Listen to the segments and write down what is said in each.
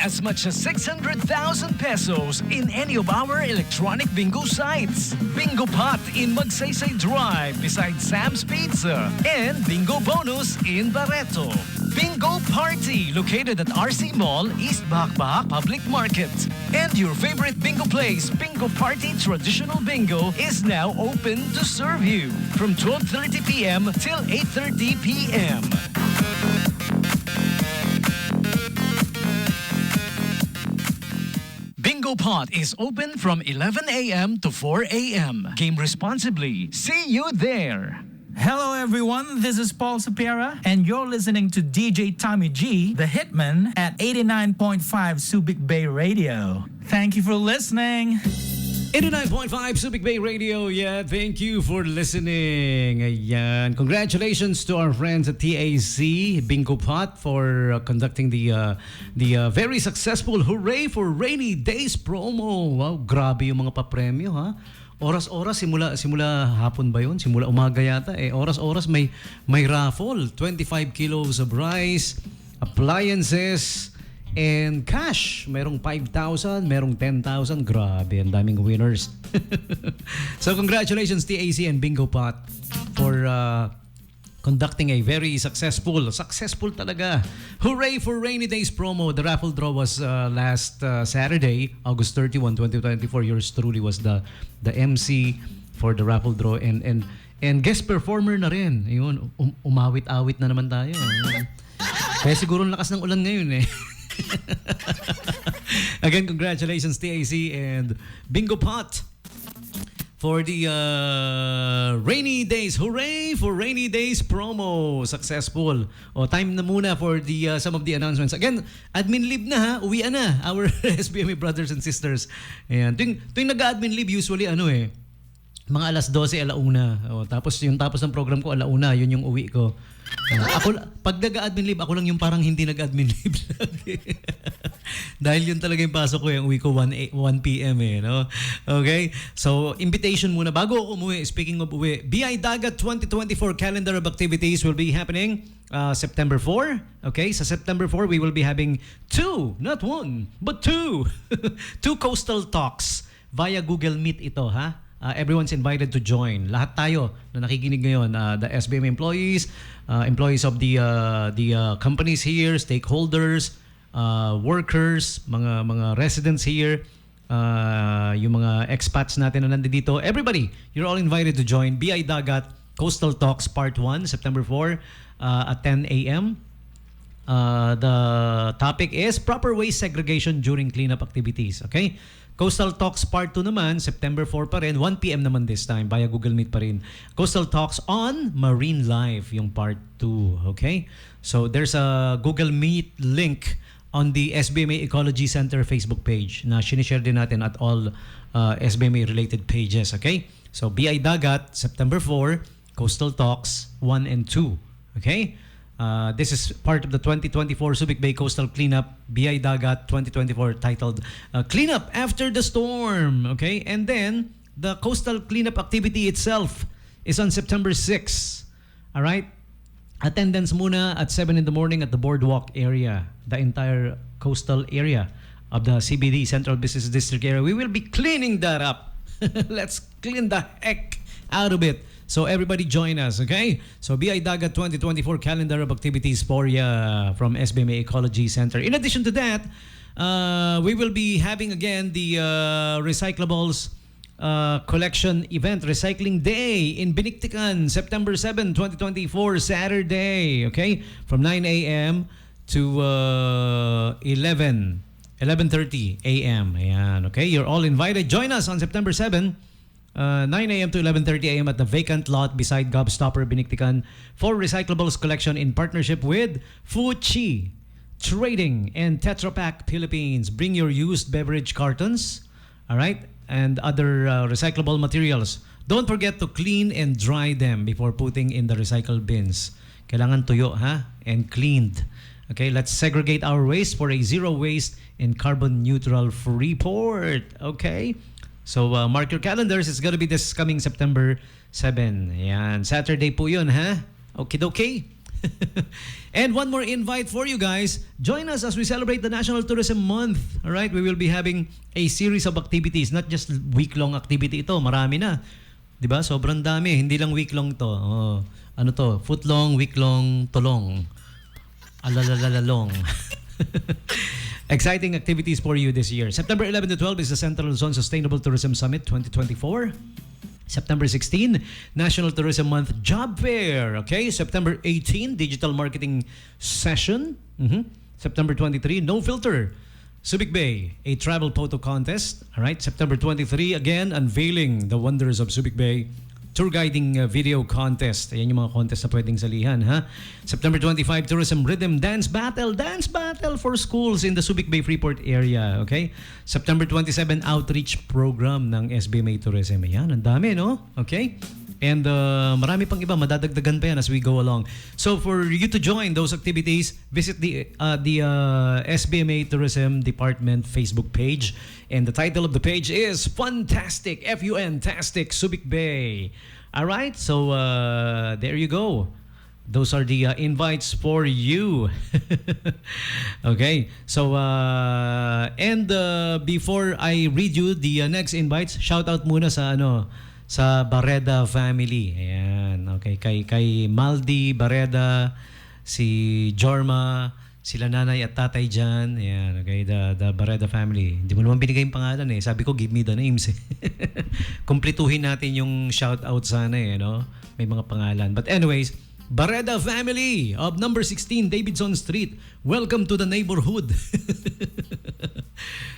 as much as 600,000 pesos in any of our electronic bingo sites. Bingo Pot in Magsaysay Drive beside Sam's Pizza. And Bingo Bonus in Barreto. Bingo Party located at RC Mall, East Bahakbahak Public Market. And your favorite bingo place, Bingo Party Traditional Bingo, is now open to serve you from 12:30 p.m. till 8:30 p.m. Bingo Pot is open from 11 a.m. to 4 a.m. Game responsibly. See you there. Hello everyone, this is Paul Sapera and you're listening to DJ Tommy G, the Hitman at 89.5 Subic Bay Radio. Thank you for listening. 89.5 Subic Bay Radio. Yeah, thank you for listening. Ayan. Congratulations to our friends at TAC Bingo Pot for conducting the very successful Hooray for Rainy Days promo. Wow, grabe yung mga papremyo ha. Oras-oras simula hapon ba 'yun? Simula umaga yata oras-oras may raffle, 25 kilos of rice, appliances, and cash. Merong 5,000, merong 10,000. Grabe, ang daming winners. So congratulations TAC and Bingo Pot for conducting a very successful talaga Hooray for Rainy Days promo. The raffle draw was last Saturday, August 31, 2024. Yours truly was the MC for the raffle draw and guest performer na rin. Ayun, umawit-awit na naman tayo. Kaya siguro lakas ng ulan ngayon eh. Again, congratulations TAC and Bingo Pot for the Rainy Days. Hooray for Rainy Days promo. Successful. O, time na muna for the some of the announcements. Again, admin leave na ha. Uwian na our SBMA brothers and sisters. Ayan. Tuwing nag-admin leave, usually mga alas 12, alauna. O, tapos yung tapos ng program ko, alauna. Yun yung uwi ko. Ako, pag nag-admin leave, ako lang yung parang hindi nag-admin leave lagi. Dahil yun talaga yung pasok ko, yung uwi ko 1 p.m. no? Okay? So, invitation muna. Bago ako umuwi, speaking of uwi, BI Dagat 2024 calendar of activities will be happening September 4. Okay? Sa September 4, we will be having 2, not 1, but 2. 2 coastal talks via Google Meet ito, ha? Everyone's invited to join. Lahat tayo na nakikinig ngayon, the SBM employees, employees of the companies here, stakeholders, workers, mga residents here, yung mga expats natin na nandito. Everybody, you're all invited to join BI Dagat Coastal Talks Part 1, September 4 at 10 a.m. The topic is proper waste segregation during cleanup activities. Okay? Coastal Talks Part 2 naman, September 4 pa rin, 1 p.m. naman this time, via Google Meet pa rin. Coastal Talks on Marine Life, yung Part 2. Okay? So there's a Google Meet link on the SBMA Ecology Center Facebook page na sinishare din natin at all SBMA related pages. Okay? So BI Dagat, September 4, Coastal Talks 1 and 2. Okay? This is part of the 2024 Subic Bay Coastal Cleanup, BI Dagat 2024, titled Cleanup After the Storm. Okay? And then, the coastal cleanup activity itself is on September 6. Alright? Attendance muna at 7 in the morning at the boardwalk area, the entire coastal area of the CBD, Central Business District area. We will be cleaning that up. Let's clean the heck out of it. So everybody join us, okay? So BI Dagat 2024 calendar of activities for from SBMA Ecology Center. In addition to that, we will be having again the recyclables collection event, Recycling Day in Biniktikan, September 7, 2024, Saturday, okay? From 9 a.m. to 11:30 a.m. Ayan, okay? You're all invited. Join us on September 7. 9 a.m. to 11:30 a.m. at the vacant lot beside Gobstopper, Biniktikan for recyclables collection in partnership with Fuchi Trading and Tetra Pak Philippines. Bring your used beverage cartons, all right, and other recyclable materials. Don't forget to clean and dry them before putting in the recycle bins. Kailangan tuyo, ha? And cleaned. Okay, let's segregate our waste for a zero waste and carbon neutral Freeport. Okay? So, mark your calendars. It's gonna be this coming September 7. Yan. Saturday po yun, ha? Okie-dokie. And one more invite for you guys. Join us as we celebrate the National Tourism Month. All right, we will be having a series of activities, not just week-long activity ito. Marami na. 'Di ba? Sobrang dami. Hindi lang week-long 'to. Oh, ano 'to? Foot-long, week-long, tulong. Alalalalong. Exciting activities for you this year. September 11 to 12 is the Central Luzon Sustainable Tourism Summit 2024. September 16, National Tourism Month Job Fair. Okay, September 18, Digital Marketing Session. September 23, No Filter, Subic Bay, a travel photo contest. All right, September 23, again, unveiling the wonders of Subic Bay. Tour guiding video contest. Ayan yung mga contest na pwedeng salihan, ha? September 25, Tourism Rhythm Dance Battle. Dance Battle for schools in the Subic Bay Freeport area. Okay? September 27, Outreach Program ng SBMA Tourism. Ayan, ang dami, no? Okay? And marami pang iba, madadagdagan pa yan as we go along. So for you to join those activities, visit the SBMA Tourism Department Facebook page. And the title of the page is Funtastic, F-U-N-tastic, Subic Bay. All right, so there you go. Those are the invites for you. Okay, so and before I read you the next invites, shout out muna sa Barreda family. Ayan, okay, kay Maldi Barreda, si Jorma, sila nanay at tatay dyan. Ayan, okay, the Barreda family. Hindi mo naman binigay yung pangalan eh. Sabi ko, give me the names eh. Kumplituhin natin yung shout out sana eh, no? May mga pangalan. But anyways, Barreda family of number 16 Davidson Street. Welcome to the neighborhood.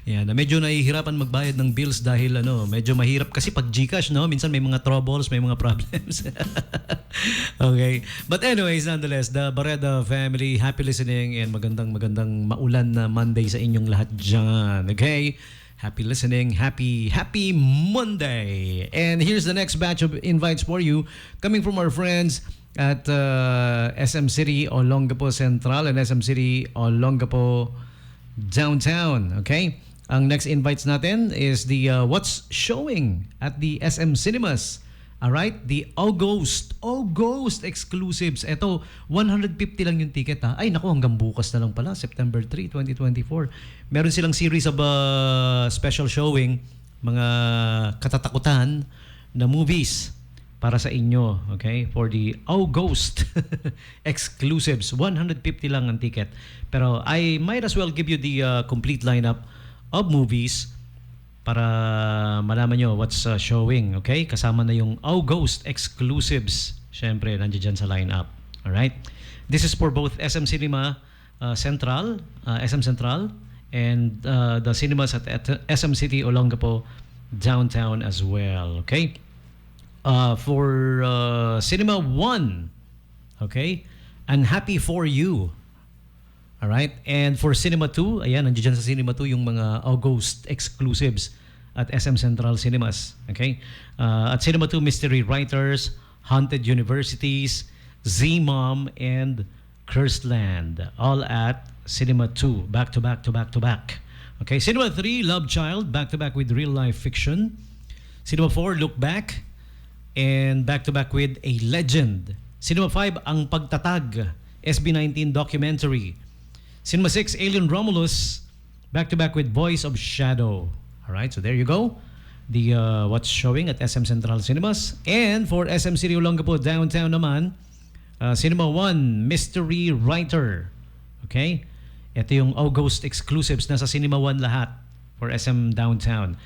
Yan, medyo nahihirapan magbayad ng bills dahil medyo mahirap kasi pag GCash, no? Minsan may mga troubles, may mga problems. Okay. But anyways, nonetheless, the Barreda family, happy listening and magandang maulan na Monday sa inyong lahat dyan. Okay? Happy listening, happy Monday. And here's the next batch of invites for you coming from our friends at SM City Olongapo Central and SM City Olongapo Downtown. Okay? Ang next invites natin is the what's showing at the SM Cinemas. Alright? The August exclusives. Ito, 150 lang yung ticket, ha? Ay, naku, hanggang bukas na lang pala. September 3, 2024. Meron silang series of special showing, mga katatakutan na movies para sa inyo, okay? For the August exclusives. 150 lang ang ticket. Pero I might as well give you the complete lineup of movies para malaman nyo what's showing, okay? Kasama na yung August exclusives. Siyempre, nandiyan dyan sa lineup. Alright? This is for both SM Cinema Central, SM Central, and the cinemas at SM City Olongapo Downtown as well, okay? For Cinema 1, okay? Unhappy for You. Alright? And for Cinema 2, ayan, nandiyan sa Cinema 2 yung mga August exclusives at SM Central Cinemas. Okay? At Cinema 2, Mystery Writers, Haunted Universities, Z-Mom, and Cursed Land. All at Cinema 2. Back to back. Okay? Cinema 3, Love Child, back to back with real life fiction. Cinema 4, Look Back, and back to back with A Legend. Cinema 5, Ang Pagtatag, SB19 documentary. Cinema 6, Alien Romulus, back-to-back with Voice of Shadow. Alright, so there you go. The what's showing at SM Central Cinemas. And for SM City Olongapo Downtown naman, Cinema 1, Mystery Writer. Okay? Ito yung August exclusives. Nasa Cinema 1 lahat for SM Downtown.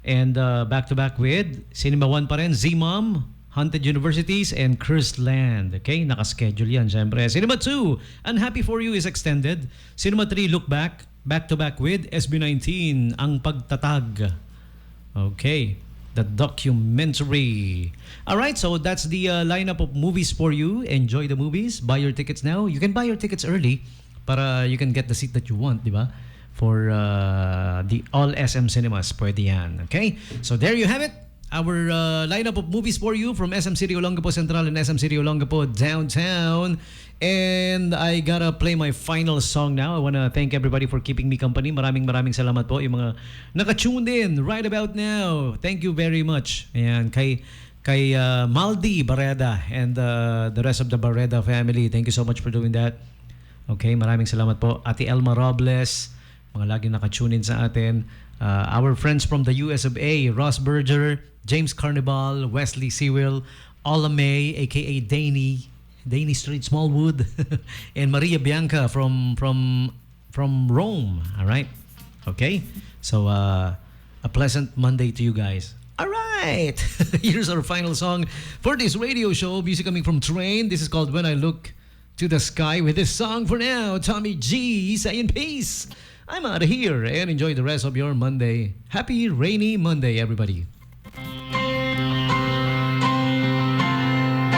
And back-to-back with Cinema 1 pa rin, Z-Mom, Haunted Universities, and Cursed Land. Okay? Nakaschedule yan, syempre. Cinema 2, Unhappy for You is extended. Cinema 3, Look Back, back-to-back with SB19, Ang Pagtatag. Okay. The documentary. Alright, so that's the lineup of movies for you. Enjoy the movies. Buy your tickets now. You can buy your tickets early para you can get the seat that you want, di ba? For the all SM Cinemas. Pwede yan. Okay? So there you have it. Our lineup of movies for you from SM City Olongapo Central and SM City Olongapo Downtown. And I gotta play my final song now. I wanna thank everybody for keeping me company. Maraming salamat po. Yung mga naka-tuned in right about now. Thank you very much. Ayan, kay kay Maldi Barreda and the rest of the Barreda family. Thank you so much for doing that. Okay, maraming salamat po. Ate Elma Robles, mga laging nakatune in sa atin. Our friends from the US of A, Ross Berger, James Carnival, Wesley Sewell, Ola May, aka Danny Street Smallwood, and Maria Bianca from Rome. All right, okay. So a pleasant Monday to you guys. All right, here's our final song for this radio show. Music coming from Train. This is called "When I Look to the Sky." With this song for now, Tommy G saying peace. I'm out of here and enjoy the rest of your Monday. Happy rainy Monday, everybody.